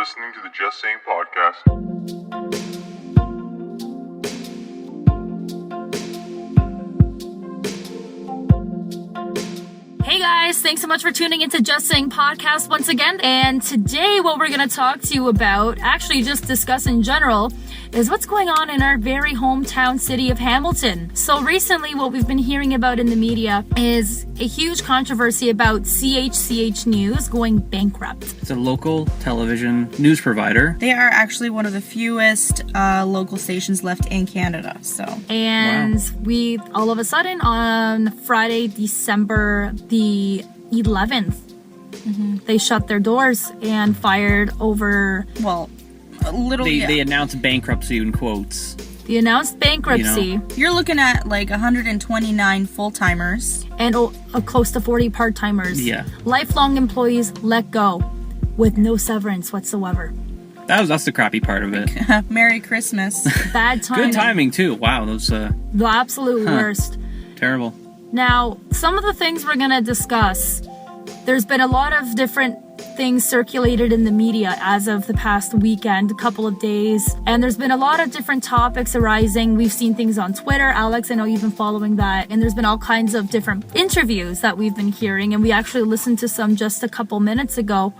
listening to the Just Saying podcast. Hey guys, thanks so much for tuning into Just Saying podcast once again. And today what we're going to talk to you about, actually just discuss in general, is what's going on in our very hometown city of Hamilton. So recently what we've been hearing about in the media is a huge controversy about CHCH News going bankrupt. It's a local television news provider. They are actually one of the fewest local stations left in Canada. We all of a sudden on Friday, December the 11th, they shut their doors and fired over... They announced bankruptcy in quotes. They announced bankruptcy. You're looking at like 129 full-timers. And close to 40 part-timers. Yeah. Lifelong employees let go with no severance whatsoever. That's the crappy part of it. Merry Christmas. Bad timing. Good timing, too. Wow, those... The absolute worst. Terrible. Now, some of the things we're going to discuss, there's been a lot of different things circulated in the media as of the past weekend, a couple of days, and there's been a lot of different topics arising. We've seen things on Twitter. Alex, I know you've been following that, and there's been all kinds of different interviews that we've been hearing, and we actually listened to some just a couple minutes ago.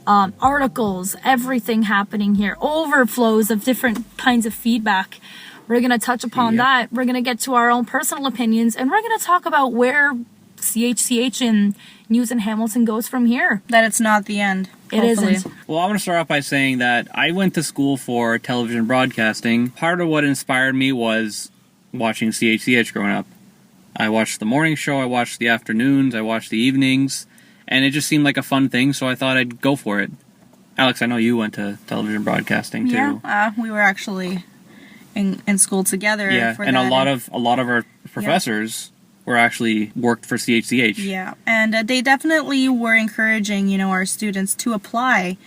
Articles, everything happening here, overflows of different kinds of feedback. We're going to touch upon that. We're going to get to our own personal opinions, and we're going to talk about where CHCH and News in Hamilton goes from here. That it's not the end. It isn't. Well, I want to start off by saying that I went to school for television broadcasting. Part of what inspired me was watching CHCH growing up. I watched the morning show, I watched the afternoons, I watched the evenings, and it just seemed like a fun thing, so I thought I'd go for it. Alex, I know you went to television broadcasting too. Yeah, we were actually in school together. Yeah, for and that. a lot of our professors were actually worked for CHCH. Yeah, and they definitely were encouraging, our students to apply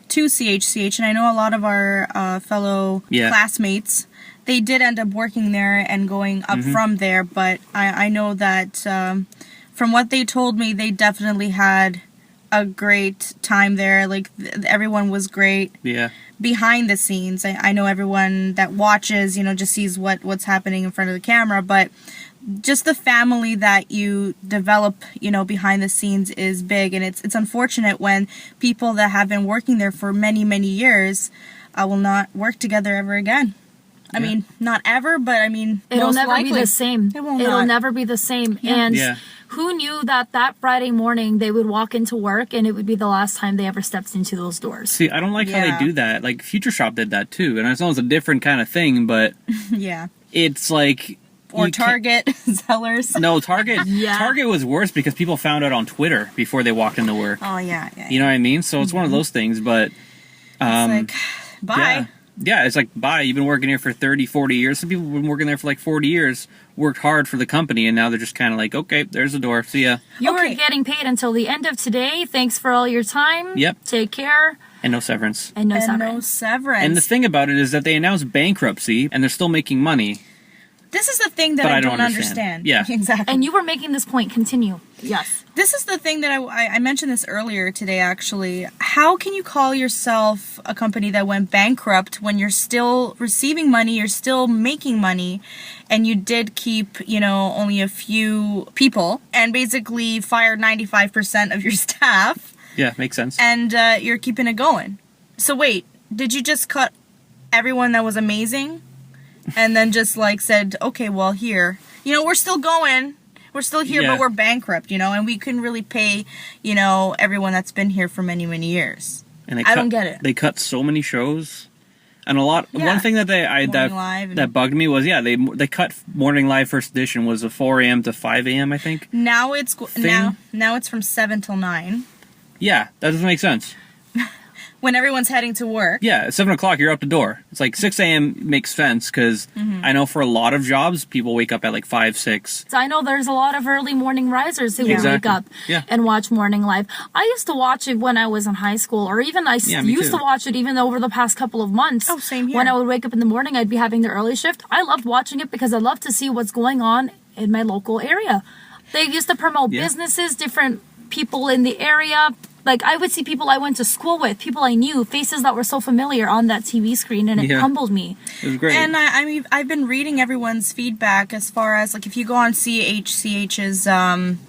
to CHCH, and I know a lot of our fellow classmates, they did end up working there and going up from there, but I know that from what they told me, they definitely had a great time there. Like, everyone was great. Yeah. Behind the scenes, I know everyone that watches, just sees what's happening in front of the camera, but just the family that you develop, behind the scenes is big, and it's unfortunate when people that have been working there for many, many years will not work together ever again. I mean, not ever, but it'll never be the same. It'll never be the same. Yeah. And who knew that Friday morning they would walk into work and it would be the last time they ever stepped into those doors? See, I don't like how they do that. Like, Future Shop did that too, and I know it's a different kind of thing, but it's like... Or Target, Zellers. No, Target. Target was worse because people found out on Twitter before they walked into work. Oh, yeah. You know what I mean? So it's one of those things, but... it's like, bye. Yeah, it's like, bye. You've been working here for 30, 40 years. Some people have been working there for like 40 years, worked hard for the company, and now they're just kind of like, okay, there's the door. See ya. You were getting paid until the end of today. Thanks for all your time. Yep. Take care. And no severance. And no severance. And the thing about it is that they announced bankruptcy, and they're still making money. This is the thing that I don't understand. Yeah. Exactly. And you were making this point. Continue. Yes. This is the thing that I mentioned this earlier today, actually. How can you call yourself a company that went bankrupt when you're still receiving money, you're still making money, and you did keep, only a few people and basically fired 95% of your staff? Yeah, makes sense. And you're keeping it going. So wait, did you just cut everyone that was amazing? And then just said, okay, well, here, we're still going. We're still here, but we're bankrupt, and we couldn't really pay, everyone that's been here for many, many years. And I don't get it. They cut so many shows. And one thing that that bugged me was, they cut Morning Live First Edition was a 4 a.m. to 5 a.m., I think. Now it's from 7 till 9. Yeah, that doesn't make sense. When everyone's heading to work. Yeah, at 7 o'clock, you're out the door. It's like 6 a.m. makes sense, because I know for a lot of jobs, people wake up at like 5, 6. So I know there's a lot of early morning risers who wake up and watch Morning Live. I used to watch it when I was in high school, or even used to watch it even over the past couple of months. Oh, same here. When I would wake up in the morning, I'd be having the early shift. I loved watching it because I loved to see what's going on in my local area. They used to promote businesses, different people in the area, Like, I would see people I went to school with, people I knew, faces that were so familiar on that TV screen, and it humbled me. It was great. And I mean, I've been reading everyone's feedback as far as, like, if you go on CHCH's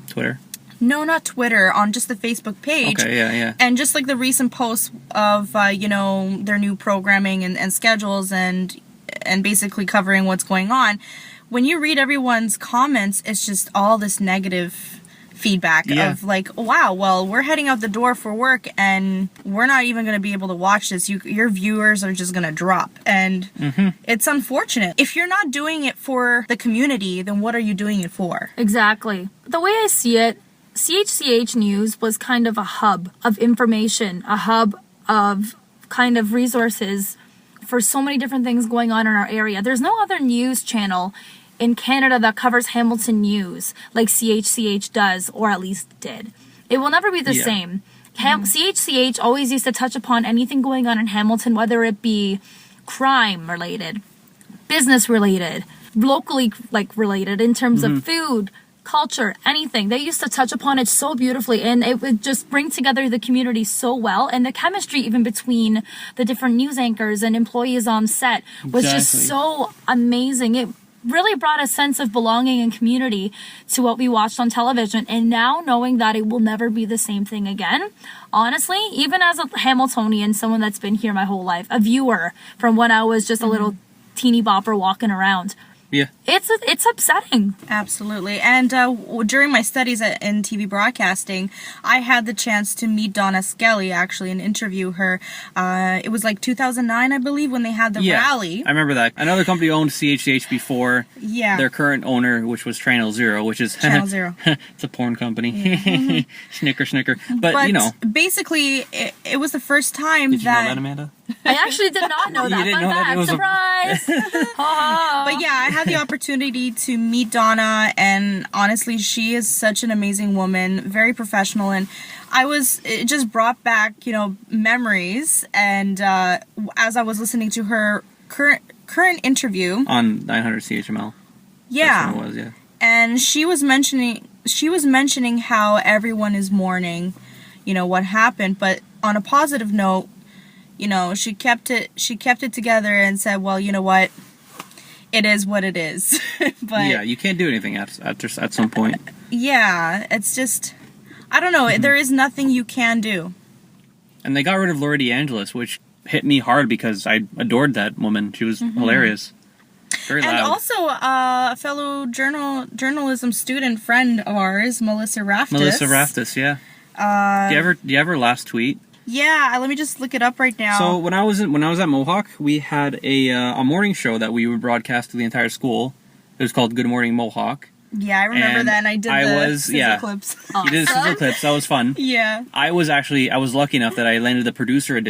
Twitter. No, not Twitter, on just the Facebook page. Okay, yeah. And just like the recent posts of, their new programming and schedules and basically covering what's going on. When you read everyone's comments, it's just all this negative feedback of like, wow, well, we're heading out the door for work and we're not even going to be able to watch this. Your viewers are just going to drop. And it's unfortunate. If you're not doing it for the community, then what are you doing it for? Exactly. The way I see it, CHCH News was kind of a hub of information, a hub of kind of resources for so many different things going on in our area. There's no other news channel in Canada that covers Hamilton news like CHCH does, or at least did. It will never be the same. CHCH always used to touch upon anything going on in Hamilton, whether it be crime related, business related, locally related in terms of food, culture, anything. They used to touch upon it so beautifully, and it would just bring together the community so well. And the chemistry even between the different news anchors and employees on set was just so amazing. It really brought a sense of belonging and community to what we watched on television. And now knowing that it will never be the same thing again, honestly, even as a Hamiltonian, someone that's been here my whole life, a viewer from when I was just a little teeny bopper walking around, yeah, it's upsetting. Absolutely. And during my studies in TV broadcasting, I had the chance to meet Donna Skelly, actually, and interview her. It was like 2009, I believe, when they had the rally. I remember that. Another company owned CHCH before their current owner, which was Channel Zero, which is... Channel Zero. It's a porn company. Snicker. But, you know... Basically, it was the first time Did you know that, Amanda? I actually did not know that. You didn't know that? It was Surprise! But yeah, I had the opportunity to meet Donna, and honestly, she is such an amazing woman, very professional, and it just brought back, memories. And as I was listening to her current interview on 900 CHML. Yeah. That's what it was, And she was mentioning how everyone is mourning, what happened, but on a positive note, she kept it together and said, well, you know what? It is what it is. But yeah, you can't do anything at some point. Yeah, it's just, I don't know. There is nothing you can do. And they got rid of Laura DeAngelis, which hit me hard because I adored that woman. She was hilarious. Very loud. And also a fellow journalism student friend of ours, Melissa Raftis. Yeah. Do you ever last tweet? Yeah, let me just look it up right now. So when I was at Mohawk, we had a morning show that we would broadcast to the entire school. It was called Good Morning Mohawk. Yeah, I remember that, and I did the sizzle clips. Awesome. You did the sizzle clips. That was fun. Yeah. I was lucky enough that I landed the producer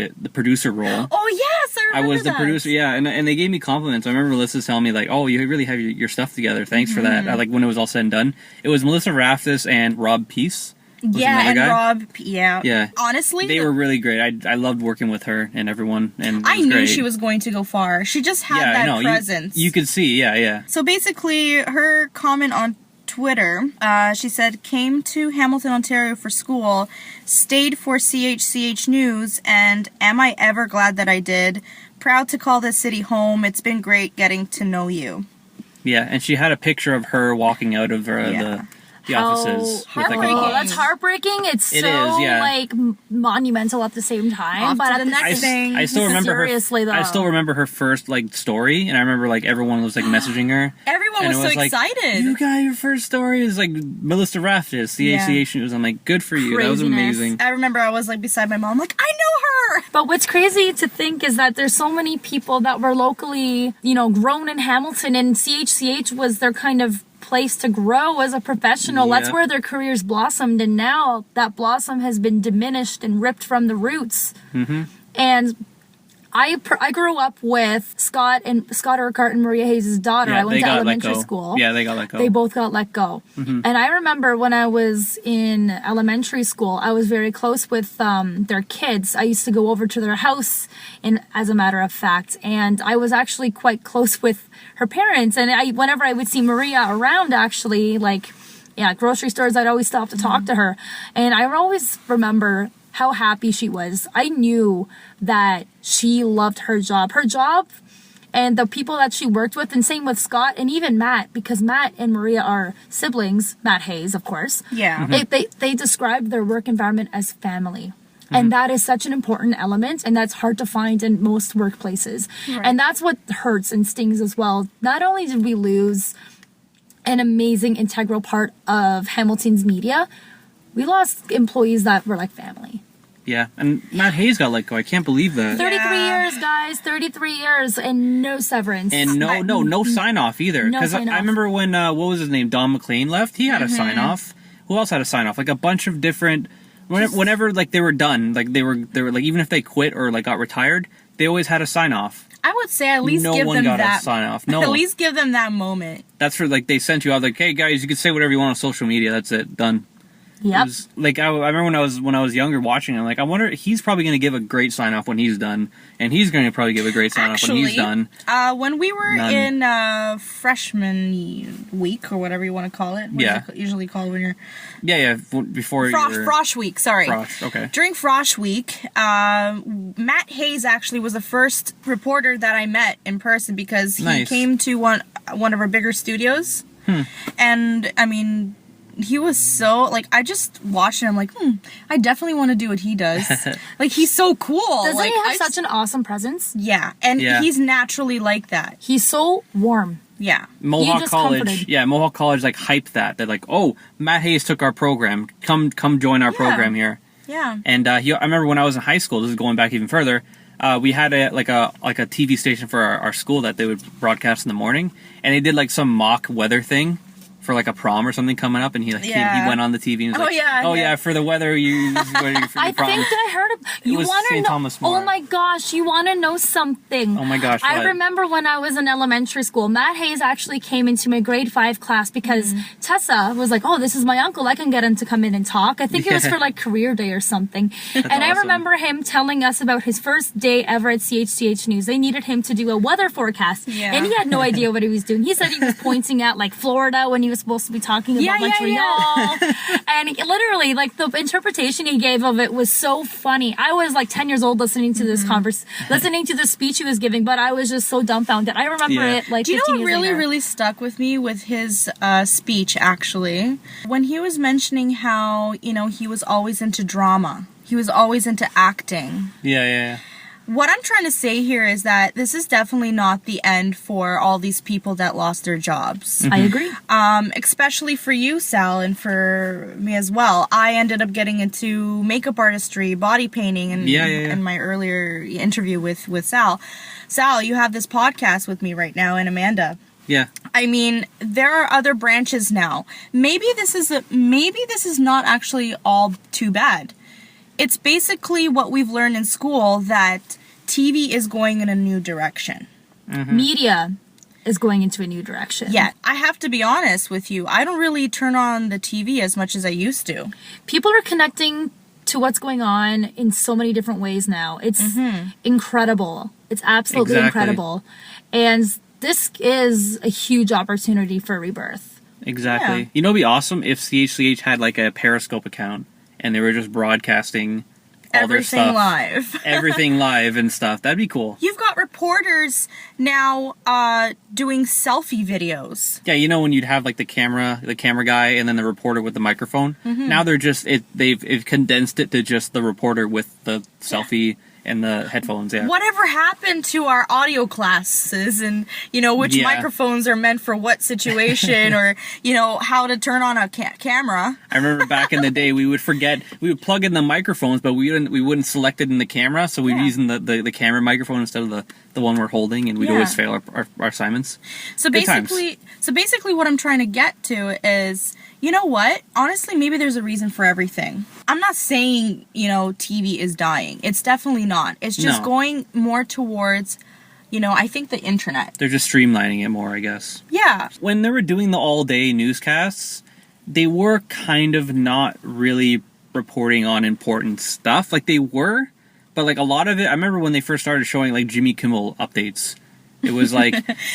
role. Oh yes, I remember was the producer. Yeah, and they gave me compliments. I remember Melissa telling me like, "Oh, you really have your stuff together. Thanks for that." Like when it was all said and done, it was Melissa Raftis and Rob Peace. Yeah, and guy. Rob. Yeah. Honestly, they were really great. I loved working with her and everyone. And I knew she was going to go far. She just had that presence. You could see. Yeah. So basically, her comment on Twitter, she said, came to Hamilton, Ontario for school, stayed for CHCH News, and am I ever glad that I did? Proud to call this city home. It's been great getting to know you. Yeah, and she had a picture of her walking out of the offices. Heartbreaking. That's heartbreaking. It's monumental at the same time. But at the next thing, I still remember seriously her. though. I still remember her first story, and I remember everyone was messaging her. Everyone was so excited. You got your first story. It was Melissa Raftis, the CHCH News. I'm like, good for you. Craziness. That was amazing. I remember I was beside my mom, I know her. But what's crazy to think is that there's so many people that were locally, grown in Hamilton, and CHCH was their kind of place to grow as a professional. That's where their careers blossomed, and now that blossom has been diminished and ripped from the roots. And I grew up with Scott Urquhart and Maria Hayes' daughter. I went to elementary school. Yeah, they got let go. They both got let go. And I remember when I was in elementary school, I was very close with their kids. I used to go over to their house, as a matter of fact, and I was actually quite close with her parents. And whenever I would see Maria around, actually, grocery stores, I'd always stop to talk to her. And I always remember how happy she was. I knew that she loved her job. Her job and the people that she worked with, and same with Scott and even Matt, because Matt and Maria are siblings. Matt Hayes, of course. Yeah. They described their work environment as family. And that is such an important element, and that's hard to find in most workplaces. Right. And that's what hurts and stings as well. Not only did we lose an amazing integral part of Hamilton's media, we lost employees that were like family. Yeah, and Matt Hayes got let go. I can't believe that. 33 years, guys. 33 years and no severance. And no sign-off either. Because I remember when, what was his name, Don McLean left, he had a sign-off. Who else had a sign-off? Like a bunch of different... Whenever like they were done, like they were like, even if they quit or like got retired, they always had a sign-off. I would say at least give them that. No one got a sign-off. No. At least give them that moment. That's for like, they sent you out like, hey guys, you can say whatever you want on social media. That's it. Done. Yep. Like I remember when I was younger watching it, I'm like, I wonder, he's probably going to give a great sign off when he's done, and he's going to probably give a great sign off when he's done. When we were in freshman week or whatever you want to call it, what is it usually called when you're before Frosh week. Sorry, Frosh. Okay. During Frosh week, Matt Hayes actually was the first reporter that I met in person because he came to one of our bigger studios, and I mean. He was so, like, I just watched him, I'm like, I definitely want to do what he does. Like, he's so cool. Doesn't like, he have such an awesome presence? Yeah, and he's naturally like that. He's so warm. Yeah. Mohawk College, Mohawk College, like, hyped that. They're like, oh, Matt Hayes took our program. Come join our program here. Yeah. And I remember when I was in high school, this is going back even further, we had a TV station for our school that they would broadcast in the morning, and they did, like, some mock weather thing. For like a prom or something coming up, and he went on the TV and was like, for the weather, for your prom. I think that I heard of, you want to know, oh my gosh, you want to know something. Oh my gosh, I remember when I was in elementary school, Matt Hayes actually came into my grade 5 class because Tessa was like, oh, this is my uncle, I can get him to come in and talk. I think it was for like career day or something. And awesome. I remember him telling us about his first day ever at CHCH News. They needed him to do a weather forecast, and he had no idea what he was doing. He said he was pointing at like Florida when he was supposed to be talking about Montreal. And he, literally, like, the interpretation he gave of it was so funny. I was like 10 years old listening to this listening to the speech he was giving, but I was just so dumbfounded. I remember it like 15 years later. Do you know what really stuck with me with his speech, actually? When he was mentioning how, he was always into drama. He was always into acting. Yeah. What I'm trying to say here is that this is definitely not the end for all these people that lost their jobs. I agree. Especially for you, Sal, and for me as well. I ended up getting into makeup artistry, body painting, and in my earlier interview with Sal. Sal, you have this podcast with me right now, and Amanda. Yeah. I mean, there are other branches now. Maybe this is not actually all too bad. It's basically what we've learned in school, that TV is going in a new direction. Media is going into a new direction. Yeah, I have to be honest with you. I don't really turn on the TV as much as I used to. People are connecting to what's going on in so many different ways now. It's incredible. It's absolutely incredible. And this is a huge opportunity for rebirth. Exactly. Yeah. You know, it'd be awesome if CHCH had like a Periscope account. And they were just broadcasting all their stuff. Everything live and stuff. That'd be cool. You've got reporters now doing selfie videos. Yeah, when you'd have like the camera guy and then the reporter with the microphone. Now they're just they've condensed it to just the reporter with the selfie and the headphones. Yeah. Whatever happened to our audio classes and which microphones are meant for what situation or how to turn on a camera. I remember back in the day we would plug in the microphones, but we wouldn't select it in the camera, so we'd using the camera microphone instead of the one we're holding, and we'd always fail our assignments. So basically what I'm trying to get to is, you know what? Honestly, maybe there's a reason for everything. I'm not saying, TV is dying. It's definitely not. It's just going more towards, I think the internet. They're just streamlining it more, I guess. Yeah. When they were doing the all-day newscasts, they were kind of not really reporting on important stuff. Like, they were, but, like, a lot of it, I remember when they first started showing, like, Jimmy Kimmel updates. It was like,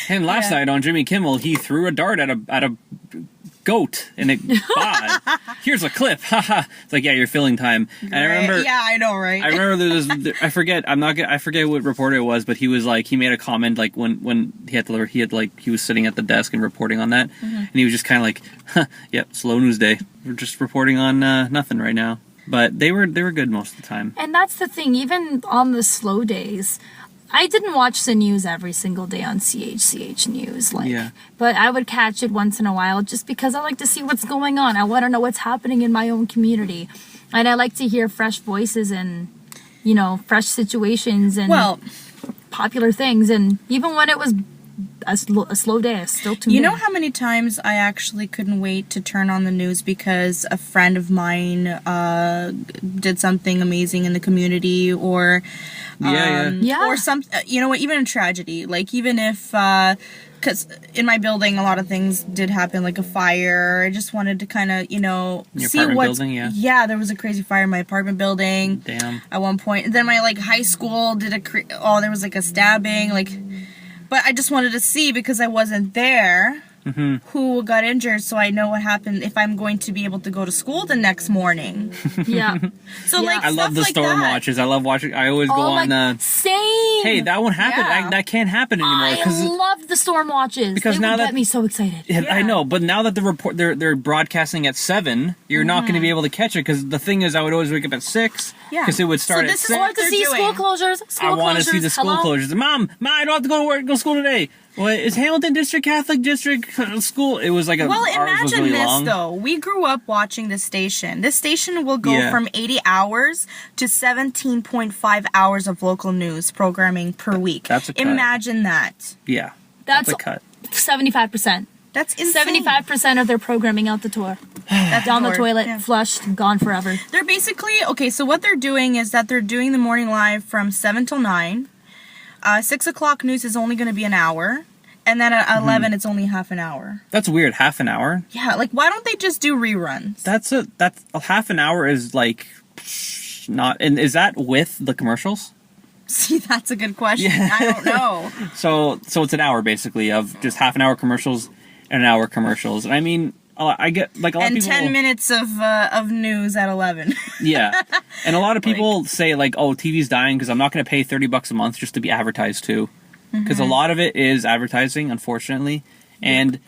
and last night on Jimmy Kimmel, he threw a dart at a goat, and it here's a clip, haha. It's like, yeah, you're filling time. And I remember, yeah, I know, right? I remember I forget what reporter it was, but he was like, he made a comment like when he was sitting at the desk and reporting on that, and he was just kind of like, yep, slow news day. We're just reporting on nothing right now. But they were good most of the time. And that's the thing, even on the slow days, I didn't watch the news every single day on CHCH News, but I would catch it once in a while just because I like to see what's going on. I want to know what's happening in my own community. And I like to hear fresh voices and, fresh situations and popular things. And even when it was a slow day, I still tuned in. You know how many times I actually couldn't wait to turn on the news because a friend of mine did something amazing in the community, or or some, even a tragedy. Like, even if, because in my building a lot of things did happen, like a fire. I just wanted to kind of, see what. Yeah, there was a crazy fire in my apartment building. Damn. At one point, and then my high school did there was a stabbing, But I just wanted to see, because I wasn't there, who got injured, so I know what happened, if I'm going to be able to go to school the next morning. Yeah. So I love the storm watches. I love watching. I always go on. Same. Hey, that one happened. Yeah. That can't happen anymore. I love the storm watches. Because they now would get me so excited. Yeah, I know, but now that they're broadcasting at 7, you're not going to be able to catch it. Because the thing is, I would always wake up at 6. Yeah. Because it would start at 6. Or to see school closures. I want to see the school closures. Mom, I don't have to go to school today. Well, is Hamilton District Catholic District School? It was like Well, imagine this, long. though. We grew up watching this station. This station will go from 80 hours to 17.5 hours of local news programming per week. That's a cut. Imagine that. Yeah. That's a cut. 75%. That's insane. 75% of their programming out the door. Down the toilet, flushed, gone forever. They're basically, so what they're doing is that they're doing the morning live from 7 till 9. 6 o'clock news is only going to be an hour. And then at 11, it's only half an hour. That's weird. Half an hour? Yeah, why don't they just do reruns? That's a half an hour is not, and is that with the commercials? See, that's a good question. Yeah. I don't know. So it's an hour basically of just half an hour commercials and an hour commercials. And I mean, I get a lot of people. 10 minutes of news at 11. Yeah, and a lot of people say oh, TV's dying because I'm not going to pay $30 a month just to be advertised to, because a lot of it is advertising, unfortunately. And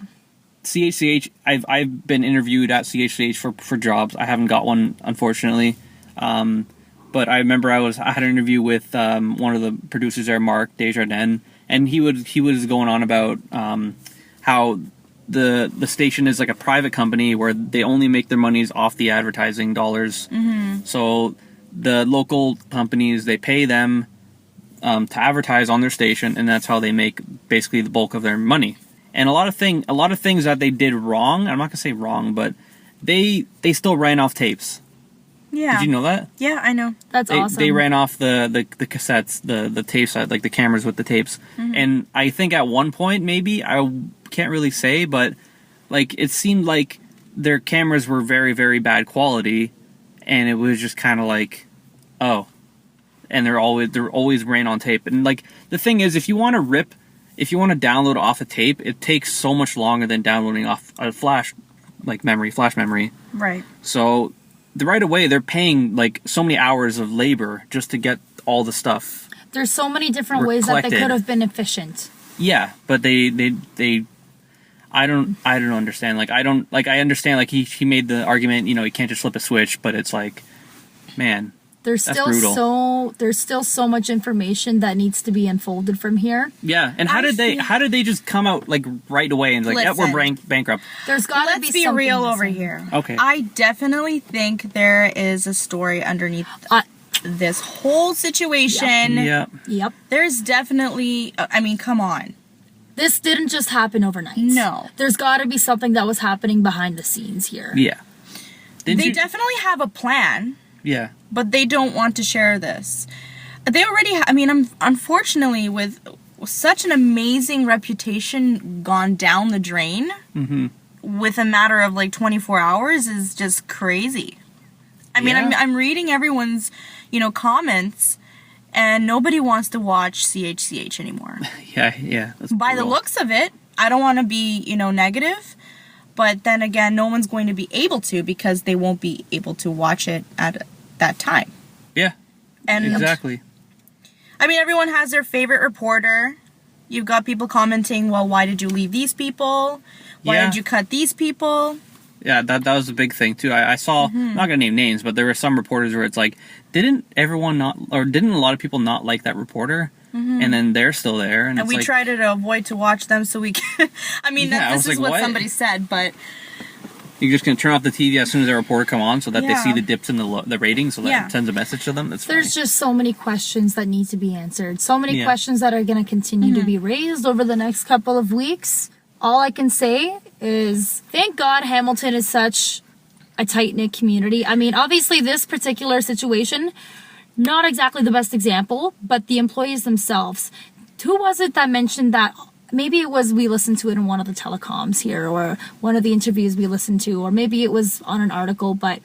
CHCH, I've been interviewed at CHCH for jobs. I haven't got one, unfortunately. But I remember I had an interview with one of the producers there, Mark Desjardins, and he was going on about how the station is like a private company where they only make their monies off the advertising dollars. So the local companies, they pay them to advertise on their station, and that's how they make basically the bulk of their money. And a lot of things that they did wrong, I'm not gonna say wrong, but they still ran off tapes. Yeah. Did you know that? Yeah, I know. That's awesome. They ran off the cassettes, the tapes, like the cameras with the tapes. And I think at one point, maybe, I can't really say, but it seemed like their cameras were very, very bad quality, and it was just kind of oh. And they're always ran on tape. And the thing is, if you want to download off a tape, it takes so much longer than downloading off a flash memory. Right. So right away they're paying so many hours of labor just to get all the stuff. There's so many different ways that they could have been efficient. Yeah, but they I don't understand. I understand he made the argument, you can't just flip a switch, but it's man. There's still so much information that needs to be unfolded from here. Yeah, and how did they just come out right away and yeah, we're bankrupt? There's got to be something. Let's be real over here. Okay. I definitely think there is a story underneath this whole situation. Yep. There's definitely, come on. This didn't just happen overnight. No. There's got to be something that was happening behind the scenes here. Yeah. They definitely have a plan. Yeah. But they don't want to share this. They already unfortunately, with such an amazing reputation gone down the drain, with a matter of 24 hours is just crazy. I'm reading everyone's, comments, and nobody wants to watch CHCH anymore. Yeah. By the looks of it, I don't want to be, negative, But then again, no one's going to be able to because they won't be able to watch it at that time. Yeah, and exactly. I mean, everyone has their favorite reporter. You've got people commenting, well, why did you leave these people? Why did you cut these people? Yeah, that was a big thing, too. I saw, I'm not going to name names, but there were some reporters where it's like, didn't a lot of people not like that reporter? And then they're still there. And we try to avoid to watch them so we can... I mean, this is what somebody said, but... You're just going to turn off the TV as soon as the reporter come on so that they see the dips in the ratings so that it sends a message to them? There's just so many questions that need to be answered. So many questions that are going to continue to be raised over the next couple of weeks. All I can say is thank God Hamilton is such a tight-knit community. I mean, obviously this particular situation... Not exactly the best example, but the employees themselves. Who was it that mentioned that? Maybe it was we listened to it in one of the telecoms here, or one of the interviews we listened to, or maybe it was on an article, but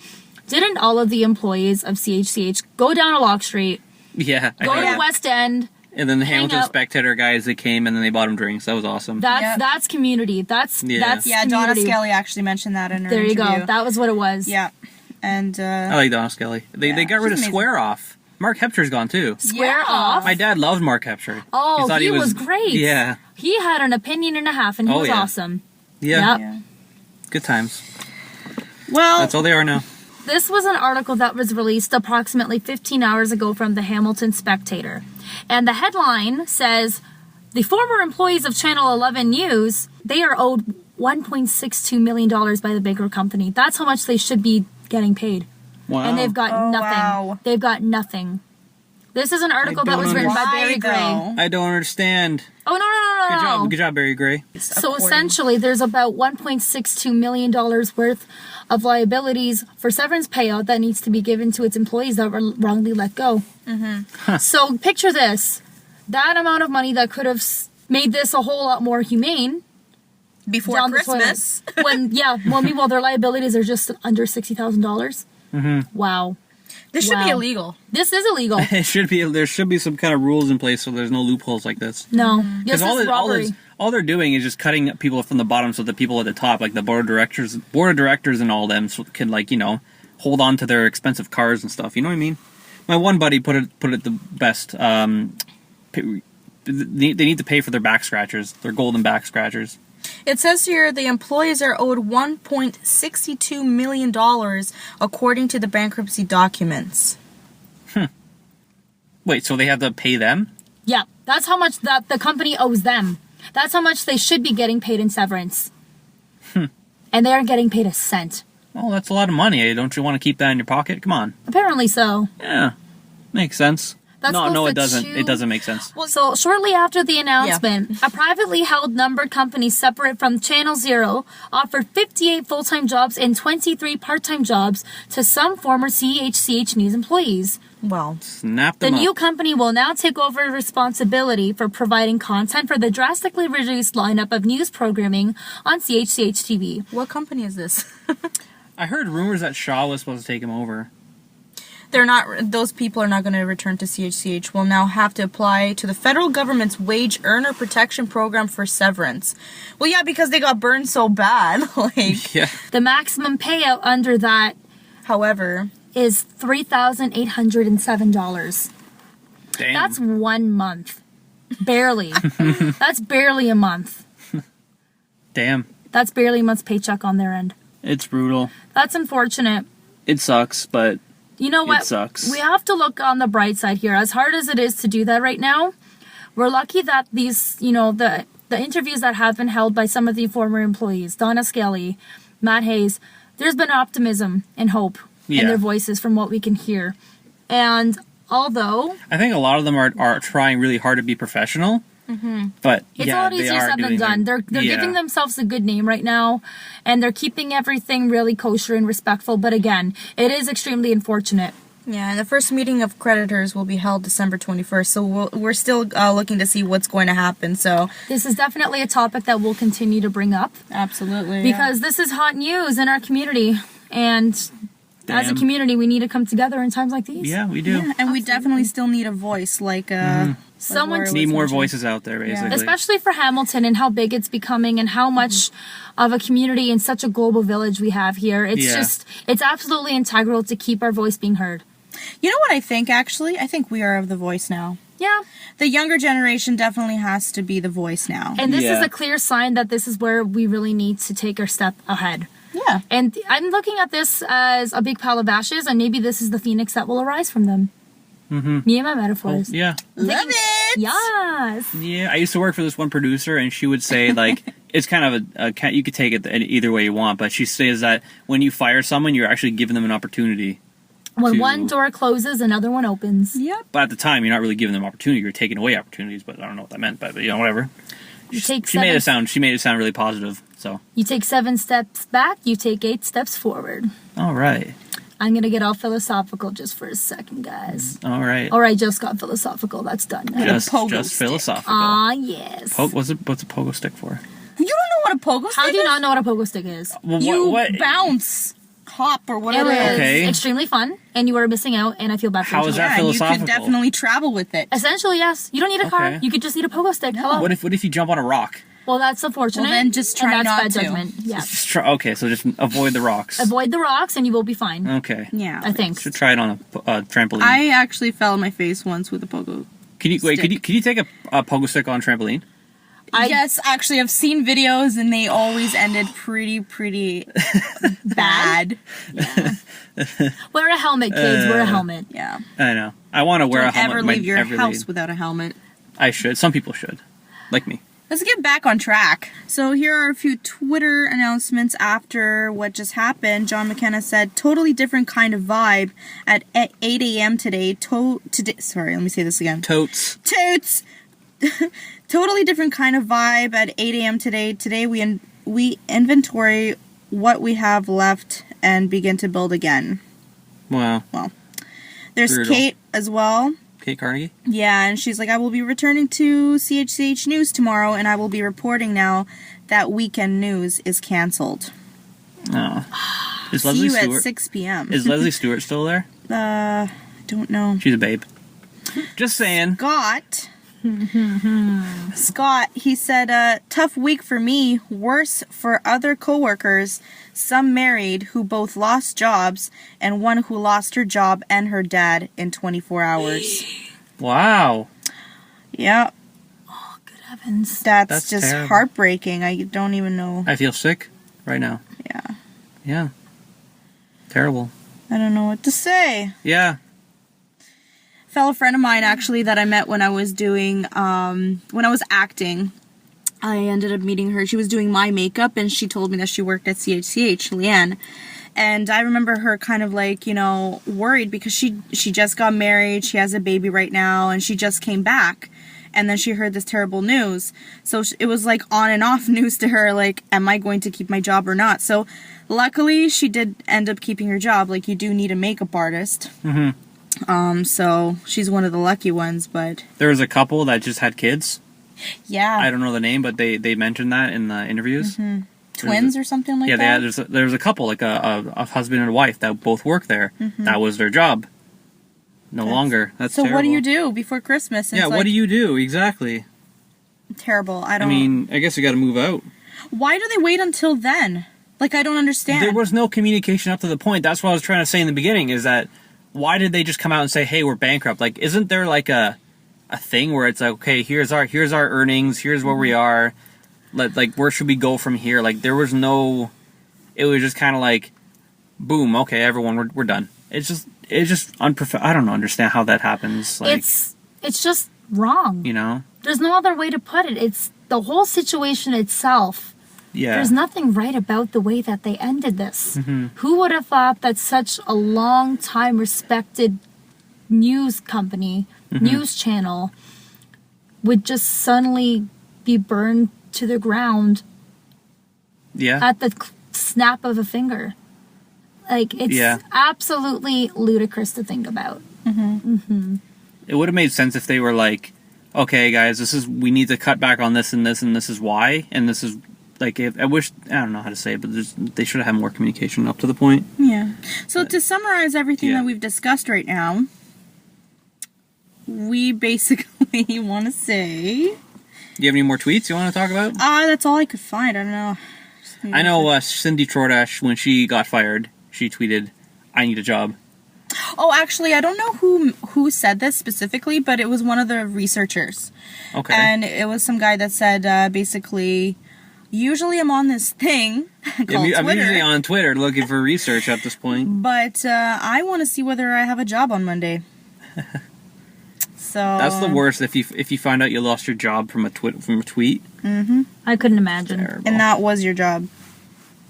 didn't all of the employees of CHCH go down to Lock Street, go to West End, and then the Hamilton Spectator guys, they came and then they bought them drinks. That was awesome. That's community. That's community. Donna Skelly actually mentioned that in her interview. There you go. That was what it was. Yeah. And I like Donna Skelly. They got rid of Square Off. Mark Hepcher's gone too. Square Off? My dad loved Mark Hepcher. Oh, he was great. Yeah. He had an opinion and a half, and he was awesome. Yeah. Good times. Well, that's all they are now. This was an article that was released approximately 15 hours ago from the Hamilton Spectator. And the headline says, the former employees of Channel 11 News, they are owed $1.62 million by the Bankrupt company. That's how much they should be getting paid. Wow. And they've got nothing. Wow. They've got nothing. This is an article that was written by Barry Gray. I don't understand. Oh, no. Good job, Barry Gray. So essentially, there's about $1.62 million worth of liabilities for severance payout that needs to be given to its employees that were wrongly let go. So picture this. That amount of money that could have made this a whole lot more humane before Christmas. Meanwhile, their liabilities are just under $60,000. Wow. This should be illegal. This is illegal. It should be. There should be some kind of rules in place so there's no loopholes like this. No. Because all they're doing is just cutting people from the bottom so the people at the top, like the board of directors and all them, can hold on to their expensive cars and stuff. You know what I mean? My one buddy put it the best. They need to pay for their back scratchers, their golden back scratchers. It says here the employees are owed $1.62 million according to the bankruptcy documents. Wait, so they have to pay them? Yeah, that's how much that the company owes them. That's how much they should be getting paid in severance. And they aren't getting paid a cent. Well, that's a lot of money. Don't you want to keep that in your pocket? Come on. Apparently so. Yeah, makes sense. No, it doesn't. It doesn't make sense. Well, so shortly after the announcement, a privately held numbered company separate from Channel Zero offered 58 full-time jobs and 23 part-time jobs to some former CHCH News employees. Well, snap them The up. new company will now take over responsibility for providing content for the drastically reduced lineup of news programming on CHCH TV. What company is this? I heard rumors that Shaw was supposed to take him over. Those people are not going to return to CHCH. Will now have to apply to the federal government's wage earner protection program for severance. Well, yeah, because they got burned so bad. The maximum payout under that, however, is $3,807. Damn. That's 1 month. Barely. That's barely a month. Damn. That's barely a month's paycheck on their end. It's brutal. That's unfortunate. It sucks, but you know what? It sucks. We have to look on the bright side here. As hard as it is to do that right now, we're lucky that these, the interviews that have been held by some of the former employees, Donna Skelly, Matt Hayes, there's been optimism and hope in their voices from what we can hear. And although I think a lot of them are trying really hard to be professional. But it's a lot easier said than done. They're giving themselves a good name right now, and they're keeping everything really kosher and respectful. But again, it is extremely unfortunate. Yeah, and the first meeting of creditors will be held December 21st. So we're still looking to see what's going to happen. So this is definitely a topic that we'll continue to bring up. Absolutely, because this is hot news in our community, and as a community, we need to come together in times like these. Yeah, we do. Yeah, and we definitely still need a voice like Someone Laura Need was more mentioning. voices out there, basically. especially for Hamilton and how big it's becoming and how much of a community and such a global village we have here. It's just, it's absolutely integral to keep our voice being heard. You know what I think, actually? I think we are of the voice now. Yeah. The younger generation definitely has to be the voice now. And this is Yeah. a clear sign that this is where we really need to take our step ahead. Yeah. And I'm looking at this as a big pile of ashes, and maybe this is the phoenix that will arise from them. Mm-hmm. Me and my metaphors. Yeah. Love it! Yes. Yeah, I used to work for this one producer, and she would say, like, it's kind of a you could take it either way you want, but she says that when you fire someone, you're actually giving them an opportunity. When to- one door closes, another one opens. Yep. But at the time, you're not really giving them opportunity. You're taking away opportunities. But I don't know what that meant. But you know, whatever. You take She made seven, it sound really positive. So you take 7 steps back, you take 8 steps forward. all right, I'm gonna get all philosophical just for a second, guys. all right. Or I just got philosophical. That's done now. Just pogo stick. philosophical. Ah, yes. What's a pogo stick for? You don't know what a pogo stick How do you is? not know what a pogo stick is? Well, You what? bounce, hop, or It whatever. is Okay. extremely fun, and you are missing out, and I feel bad for How you. is that Yeah, and you philosophical? could definitely travel with it. Essentially, yes. You don't need a car. Okay. You could just need a pogo stick. Hello. What if you jump on a rock? Well, that's unfortunate. Well, then just try and that's not bad to. judgment. Yeah. Just okay, so just avoid the rocks. Avoid the rocks, and you will be fine. Okay. Yeah. I think. Should try it on a trampoline. I actually fell on my face once with a pogo. Can you wait? stick. Can you take a pogo stick on a trampoline? Yes, actually, I've seen videos and they always ended pretty bad. Wear a helmet, kids. Wear a helmet. Yeah. I know. I want to wear a Don't helmet. ever leave your house without a helmet. I should. Some people should, like me. Let's get back on track. So here are a few Twitter announcements after what just happened. John McKenna said, totally different kind of vibe at 8 a.m. today. Sorry, let me say this again. Totes. Toots! Totally different kind of vibe at 8 a.m. today. Today we inventory what we have left and begin to build again. Wow. There's Brutal. Kate as well. Kate Carnegie. Yeah, and she's like, I will be returning to CHCH News tomorrow, and I will be reporting now that Weekend News is canceled. Oh. Is See Leslie you at Stewart? 6 p.m. Is Leslie Stewart still there? Don't know. She's a babe. Just saying. Scott, he said, tough week for me, worse for other coworkers, some married who both lost jobs, and one who lost her job and her dad in 24 hours. Wow. Yeah, Good heavens. that's just terrible. heartbreaking. I don't even know. I feel sick right now. Yeah, Yeah. Terrible. I don't know what to say. Yeah. Fellow friend of mine, actually, that I met when I was doing, when I was acting. I ended up meeting her. She was doing my makeup, and she told me that she worked at CHCH, Leanne. And I remember her kind of like, worried because she just got married. She has a baby right now, and she just came back. And then she heard this terrible news. So it was like on and off news to her, like, am I going to keep my job or not? So luckily, she did end up keeping her job. Like, you do need a makeup artist. Mm-hmm. So she's one of the lucky ones, but There was a couple that just had kids. yeah. I don't know the name, but they mentioned that in the interviews. Twins or something like Yeah, that? there's a couple, like a husband and a wife that both work there. That was their job. No longer. That's So terrible. what do you do before Christmas? Yeah, what do you do? Exactly. Terrible. I I don't... mean, I guess you got to move out. why do they wait until then? Like, I don't understand. There was no communication up to the point. That's what I was trying to say in the beginning, is that why did they just come out and say, hey, we're bankrupt? Like, isn't there like a thing where it's like, okay, here's our earnings, here's where we are, like where should we go from here? Like, there was no, it was just kind of like, boom, okay, everyone, we're done. It's just I don't understand how that happens. Like, It's just wrong. There's no other way to put it. It's the whole situation itself. yeah, There's nothing right about the way that they ended this. Mm-hmm. Who would have thought that such a long time respected news company, news channel, would just suddenly be burned to the ground yeah, at the snap of a finger? Like, it's absolutely ludicrous to think about. It would have made sense if they were like, okay, guys, we need to cut back on this and this, and this is why, and this is like, I don't know how to say it, but they should have had more communication up to the point. Yeah. So to summarize everything Yeah. that we've discussed right now, we basically want to say... Do you have any more tweets you want to talk about? That's all I could find. I don't know. I know Cindy Trodash, when she got fired, she tweeted, "I need a job." Oh, actually, I don't know who said this specifically, but it was one of the researchers. Okay. And it was some guy that said, basically, usually I'm on this thing called Twitter. I'm usually on Twitter looking for research at this point. But I want to see whether I have a job on Monday. So that's the worst if you find out you lost your job from a tweet. Mm-hmm. I couldn't imagine. Terrible. And that was your job.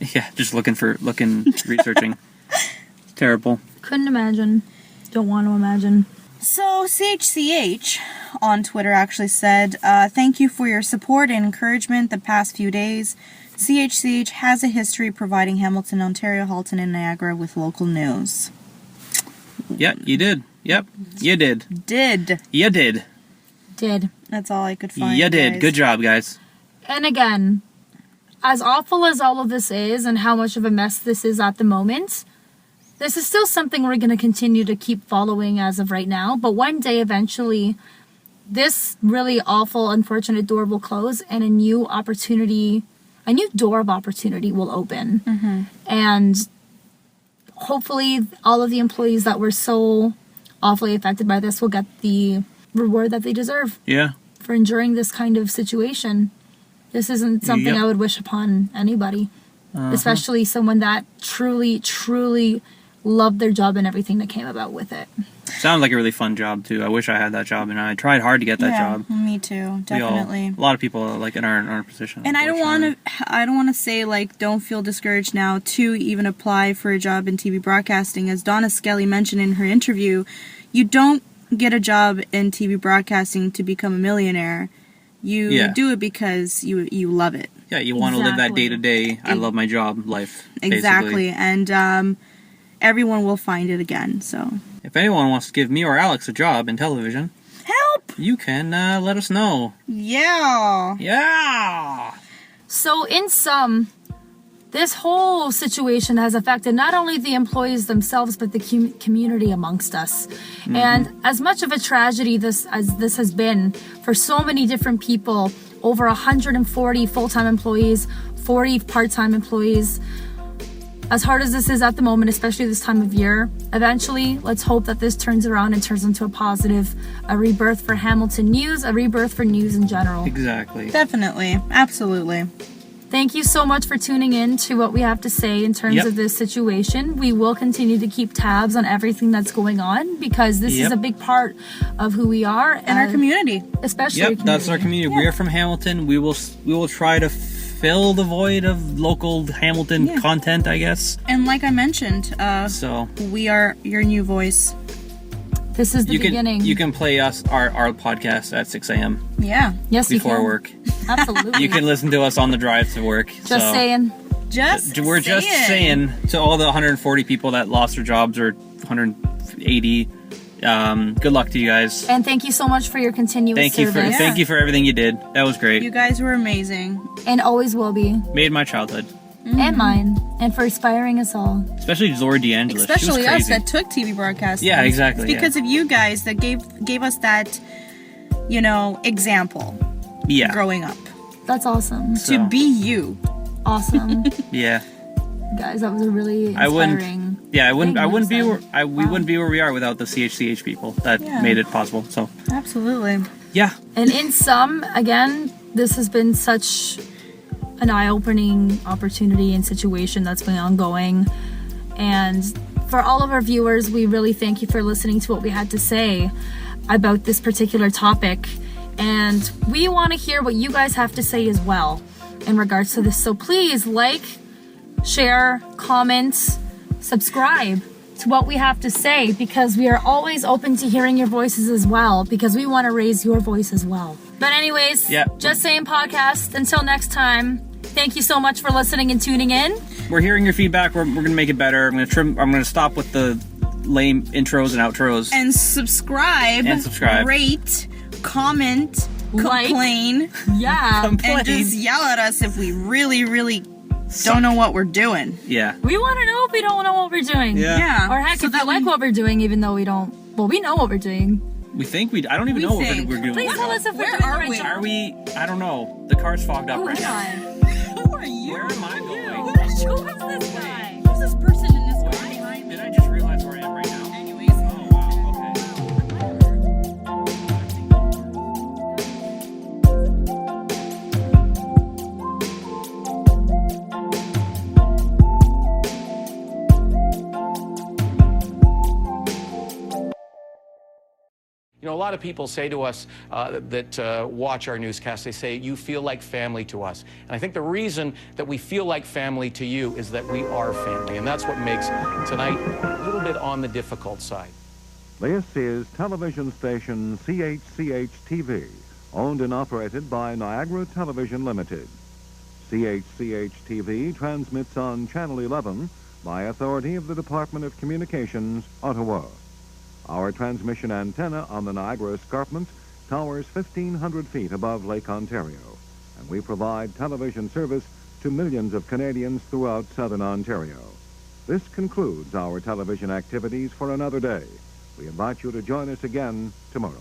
Yeah, just researching. Terrible. Couldn't imagine. Don't want to imagine. So CHCH on Twitter actually said, "Thank you for your support and encouragement the past few days. CHCH has a history providing Hamilton, Ontario, Halton, and Niagara with local news." Yeah, you did. Yep, you did. You did. That's all I could find. You did. Guys. Good job, guys. And again, as awful as all of this is and how much of a mess this is at the moment, this is still something we're going to continue to keep following as of right now. But one day, eventually, this really awful, unfortunate door will close and a new door of opportunity will open. Mm-hmm. And hopefully all of the employees that were so awfully affected by this will get the reward that they deserve. Yeah. For enduring this kind of situation. This isn't something I would wish upon anybody. Especially someone that truly, truly loved their job and everything that came about with it. Sounds like a really fun job too. I wish I had that job, and I tried hard to get that job. Me too, definitely. A lot of people like in our position. And I don't want to say like don't feel discouraged now to even apply for a job in TV broadcasting. As Donna Skelly mentioned in her interview, you don't get a job in TV broadcasting to become a millionaire. You do it because you love it. Yeah, you want to live that day to day. I love my job life. Exactly, and everyone will find it again. So, if anyone wants to give me or Alex a job in television, help! You can let us know. Yeah. So, in sum, this whole situation has affected not only the employees themselves, but the community amongst us. Mm-hmm. And as much of a tragedy as this has been for so many different people, over 140 full-time employees, 40 part-time employees, as hard as this is at the moment, especially this time of year, eventually, let's hope that this turns around and turns into a positive, a rebirth for Hamilton News, a rebirth for news in general. Exactly. Definitely. Absolutely. Thank you so much for tuning in to what we have to say in terms of this situation. We will continue to keep tabs on everything that's going on because this is a big part of who we are and our community. Especially our community. That's our community. We are from Hamilton. We will try to fill the void of local Hamilton content, I guess. And like I mentioned, we are your new voice. This is the beginning. You can play our podcast at 6 a.m. Yeah. Yes, before work. Absolutely. You can listen to us on the drive to work. Just saying. We're just saying to all the 140 people that lost their jobs or 180. Good luck to you guys. And thank you so much for your continuous service. Thank you for everything you did. That was great. You guys were amazing. And always will be. Made my childhood. Mm-hmm. And mine. And for inspiring us all. Especially Zora DeAngelis. Especially us that took TV broadcasting. Yeah, exactly. It's because of you guys that gave us that, example. Yeah. Growing up. That's awesome. To be you. Awesome. Yeah. Guys, that was a really inspiring. We wouldn't be where we are without the CHCH people that made it possible. So. Absolutely. Yeah. And in sum, again, this has been such an eye-opening opportunity and situation that's been ongoing. And for all of our viewers, we really thank you for listening to what we had to say about this particular topic. And we want to hear what you guys have to say as well in regards to this. So please like, share, comment, subscribe to what we have to say, because we are always open to hearing your voices as well, because we want to raise your voice as well. But anyways, Just Saying podcast. Until next time, thank you so much for listening and tuning in. We're hearing your feedback. We're going to make it better. I'm going to stop with the lame intros and outros. And subscribe. Rate, comment, complain. Complain. And just yell at us if we really, really don't know what we're doing. Yeah. We want to know if we don't know what we're doing. Yeah. Or heck, if you like what we're doing, even though we don't. Well, we know what we're doing. I don't even know what we're doing. Please tell us if we're Where doing are the right we? job. Are we? I don't know. The car's fogged up Who right am now. I? Who are you? Where am I going? Who is this guy? Who's this person in this car behind me? Did I just realize where I am right now? Anyways. Oh, wow. Okay. You know, a lot of people say to us that watch our newscasts, they say, you feel like family to us. And I think the reason that we feel like family to you is that we are family. And that's what makes tonight a little bit on the difficult side. This is television station CHCH TV, owned and operated by Niagara Television Limited. CHCH TV transmits on Channel 11 by authority of the Department of Communications, Ottawa. Our transmission antenna on the Niagara Escarpment towers 1,500 feet above Lake Ontario, and we provide television service to millions of Canadians throughout southern Ontario. This concludes our television activities for another day. We invite you to join us again tomorrow.